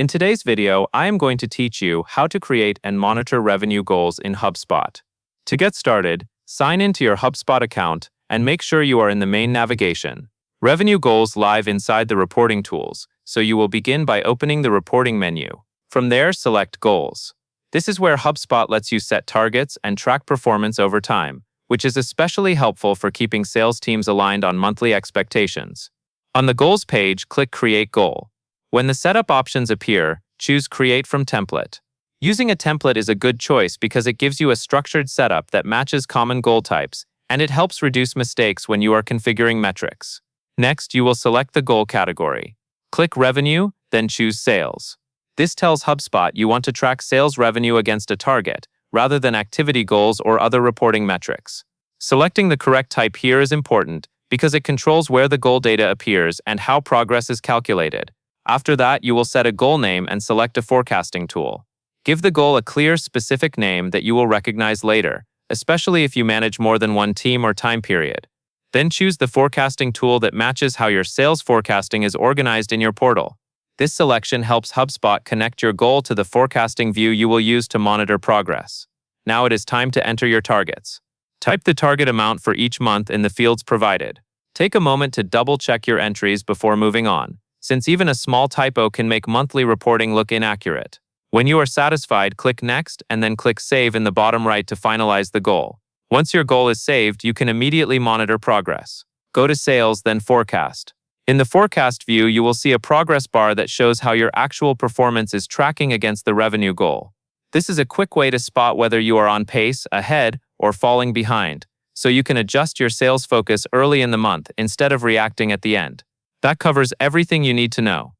In today's video, I am going to teach you how to create and monitor revenue goals in Hubspot. To get started, sign into your Hubspot account and make sure you are in the main navigation. Revenue goals live inside the reporting tools, so you will begin by opening the reporting menu. From there, select Goals. This is where Hubspot lets you set targets and track performance over time, which is especially helpful for keeping sales teams aligned on monthly expectations. On the Goals page, click Create Goal. When the setup options appear, choose Create from Template. Using a template is a good choice because it gives you a structured setup that matches common goal types, and it helps reduce mistakes when you are configuring metrics. Next, you will select the goal category. Click Revenue, then choose Sales. This tells Hubspot you want to track sales revenue against a target, rather than activity goals or other reporting metrics. Selecting the correct type here is important because it controls where the goal data appears and how progress is calculated. After that, you will set a goal name and select a forecasting tool. Give the goal a clear, specific name that you will recognize later, especially if you manage more than one team or time period. Then choose the forecasting tool that matches how your sales forecasting is organized in your portal. This selection helps Hubspot connect your goal to the forecasting view you will use to monitor progress. Now it is time to enter your targets. Type the target amount for each month in the fields provided. Take a moment to double-check your entries before moving on, since even a small typo can make monthly reporting look inaccurate. When you are satisfied, click Next and then click Save in the bottom right to finalize the goal. Once your goal is saved, you can immediately monitor progress. Go to Sales, then Forecast. In the Forecast view, you will see a progress bar that shows how your actual performance is tracking against the revenue goal. This is a quick way to spot whether you are on pace, ahead, or falling behind, so you can adjust your sales focus early in the month instead of reacting at the end. That covers everything you need to know.